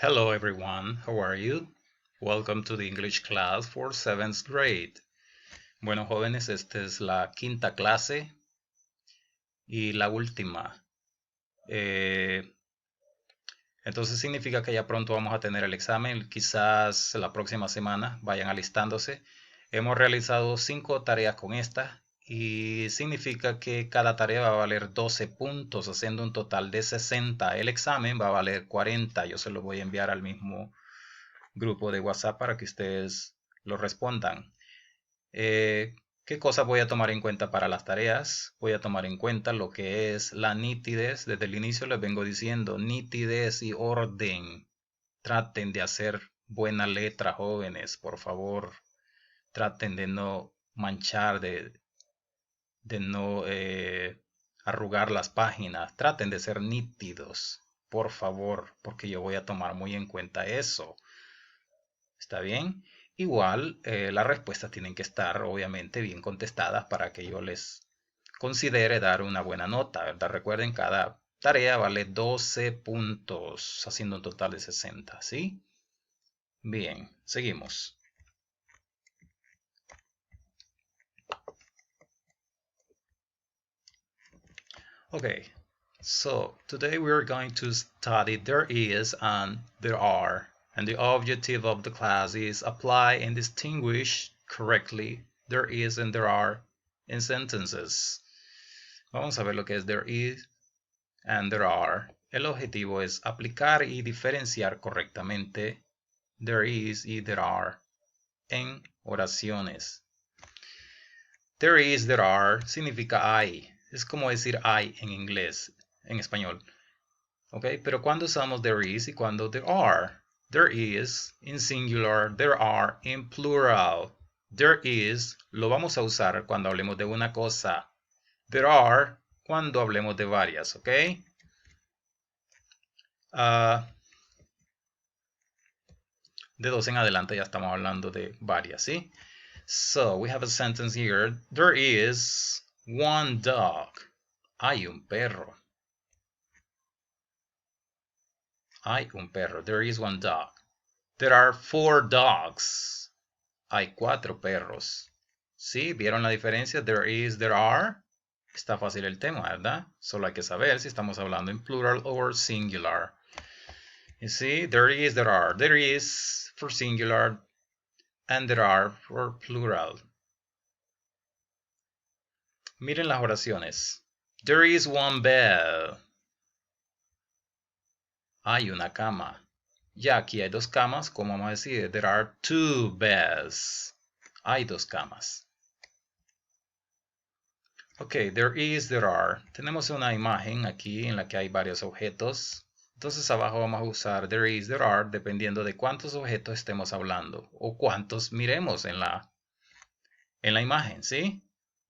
Hello everyone, how are you? Welcome to the English class for 7th grade. Bueno jóvenes, esta es la quinta clase y la última. Entonces significa que ya pronto vamos a tener el examen, quizás la próxima semana, vayan alistándose. Hemos realizado 5 tareas con esta y significa que cada tarea va a valer 12 puntos, haciendo un total de 60. El examen va a valer 40, yo se lo voy a enviar al mismo grupo de WhatsApp para que ustedes lo respondan. ¿Qué cosas voy a tomar en cuenta para las tareas? Voy a tomar en cuenta lo que es la nitidez. Desde el inicio les vengo diciendo nitidez y orden. Traten de hacer buena letra, jóvenes, por favor. Traten de no manchar, de no arrugar las páginas. Traten de ser nítidos, por favor, porque yo voy a tomar muy en cuenta eso. ¿Está bien? Igual, las respuestas tienen que estar obviamente bien contestadas para que yo les considere dar una buena nota, ¿verdad? Recuerden, cada tarea vale 12 puntos, haciendo un total de 60, ¿sí? Bien, seguimos. Okay, so today we are going to study there is and there are. And the objective of the class is apply and distinguish correctly there is and there are in sentences. Vamos a ver lo que es there is and there are. El objetivo es aplicar y diferenciar correctamente there is y there are en oraciones. There is, there are significa hay. Es como decir hay en inglés, en español. ¿Ok? Pero cuando usamos there is y cuando there are. There is in singular, there are in plural. There is lo vamos a usar cuando hablemos de una cosa. There are cuando hablemos de varias, ¿ok? De dos en adelante ya estamos hablando de varias, ¿sí? So, we have a sentence here. There is one dog. Hay un perro. Hay un perro. There is one dog. There are 4 dogs. Hay 4 perros. ¿Sí? ¿Vieron la diferencia? There is, there are. Está fácil el tema, ¿verdad? Solo hay que saber si estamos hablando en plural o singular. You see, there is, there are. There is for singular and there are for plural. Miren las oraciones. There is one bed. Hay una cama. Ya aquí hay 2 camas, ¿cómo vamos a decir? There are 2 beds. Hay 2 camas. Ok, there is, there are. Tenemos una imagen aquí en la que hay varios objetos. Entonces abajo vamos a usar there is, there are, dependiendo de cuántos objetos estemos hablando o cuántos miremos en la imagen, ¿sí?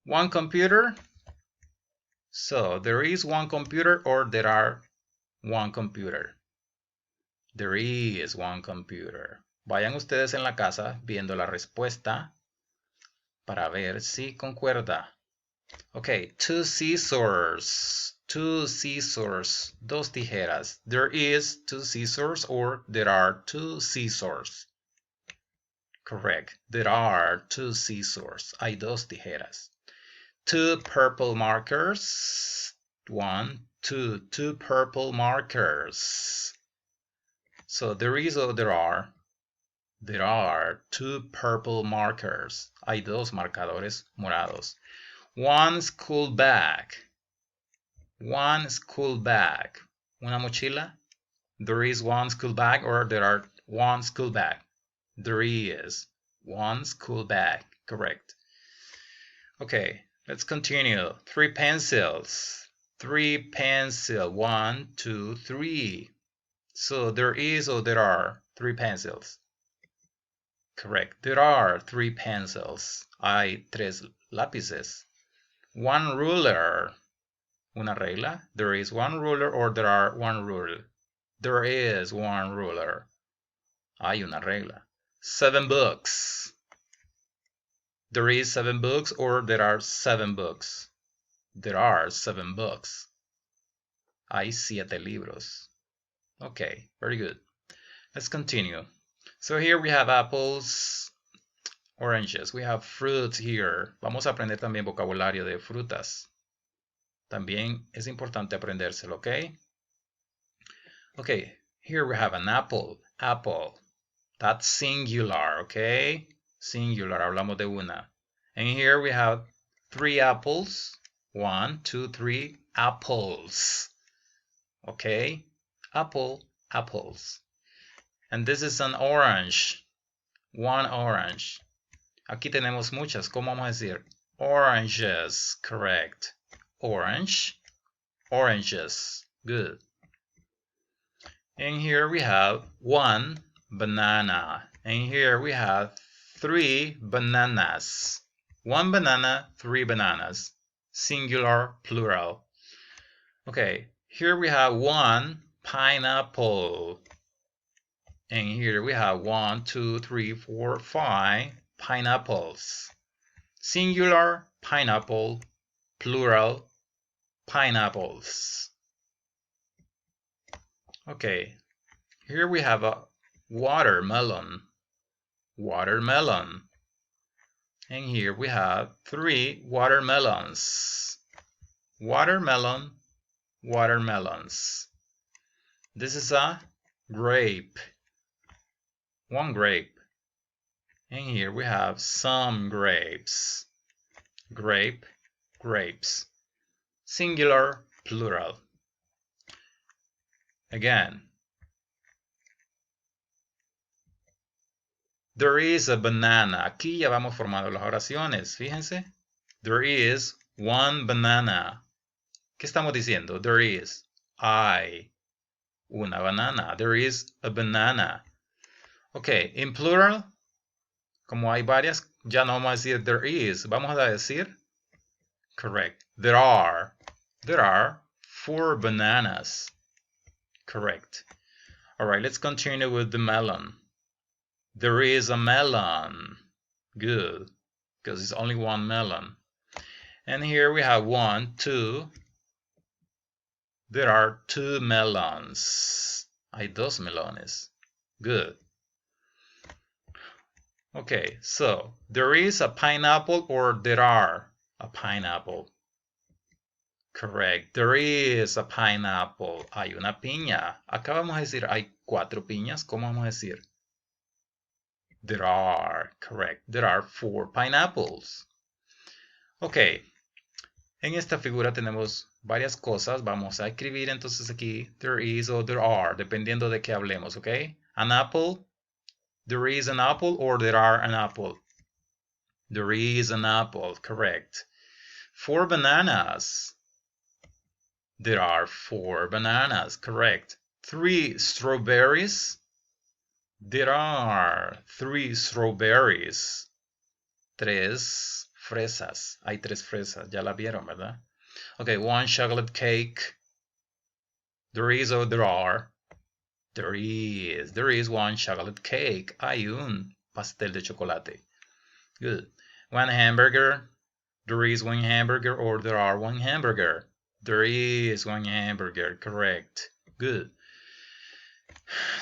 One computer. So, there is one computer or there are one computer. There is one computer. Vayan ustedes en la casa viendo la respuesta para ver si concuerda. Okay, 2 scissors. 2 scissors. 2 tijeras. There is 2 scissors or there are 2 scissors. Correct. There are 2 scissors. Hay 2 tijeras. 2 purple markers. 1, 2. 2 purple markers. So there is or there are. There are 2 purple markers. Hay 2 marcadores morados. 1 school bag. 1 school bag. Una mochila. There is 1 school bag or there are 1 school bag. There is 1 school bag. Correct. Okay, let's continue. 3 pencils. 3 pencil. 1, 2, 3. So there is or there are 3 pencils. Correct. There are 3 pencils. Hay 3 lápices. 1 ruler. Una regla. There is 1 ruler or there are 1 rule. There is 1 ruler. Hay una regla. 7 books. There is 7 books or there are 7 books. There are 7 books. Hay 7 libros. Okay, very good. Let's continue. So here we have apples, oranges. We have fruits here. Vamos a aprender también vocabulario de frutas. También es importante aprendérselo, ¿ok? Okay, here we have an apple. Apple. That's singular, okay? Singular, hablamos de una. And here we have 3 apples. 1, 2, 3 apples. Okay? Apple, apples. And this is an orange. 1 orange. Aquí tenemos muchas. ¿Cómo vamos a decir? Oranges. Correct. Orange. Oranges. Good. And here we have 1 banana. And here we have 3 bananas. 1 banana, 3 bananas. Singular, plural. Okay, here we have 1 pineapple. And here we have 1, 2, 3, 4, 5 pineapples. Singular, pineapple, plural, pineapples. Okay, here we have a watermelon. Watermelon. And here we have 3 watermelons. Watermelon, watermelons. This is a grape. 1 grape. And here we have some grapes. Grape, grapes. Singular, plural. Again, there is a banana. Aquí ya vamos formando las oraciones. Fíjense. There is 1 banana. ¿Qué estamos diciendo? There is. Hay una banana. There is a banana. Ok, en plural, como hay varias, ya no vamos a decir there is. Vamos a decir, correct. There are 4 bananas. Correct. All right, let's continue with the melon. There is a melon. Good, because it's only 1 melon. And here we have 1, 2. There are 2 melons. Hay 2 melones. Good. Okay, so there is a pineapple or there are a pineapple. Correct. There is a pineapple. Hay una piña. Acá vamos a decir hay 4 piñas. ¿Cómo vamos a decir? There are. Correct. There are 4 pineapples. Ok. En esta figura tenemos varias cosas. Vamos a escribir entonces aquí there is o there are, dependiendo de qué hablemos, ¿ok? An apple. There is an apple or there are an apple. There is an apple. Correct. 4 bananas. There are 4 bananas. Correct. 3 strawberries. There are 3 strawberries. 3 fresas. Hay 3 fresas. Ya la vieron, ¿verdad? Okay, 1 chocolate cake. There is or there are. There is 1 chocolate cake. Hay un pastel de chocolate. Good. 1 hamburger. There is 1 hamburger or there are 1 hamburger. There is 1 hamburger. Correct. Good.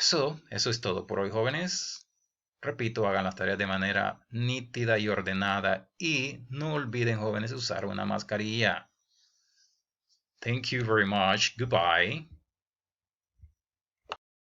So, eso es todo por hoy, jóvenes. Repito, hagan las tareas de manera nítida y ordenada y no olviden, jóvenes, usar una mascarilla. Thank you very much. Goodbye.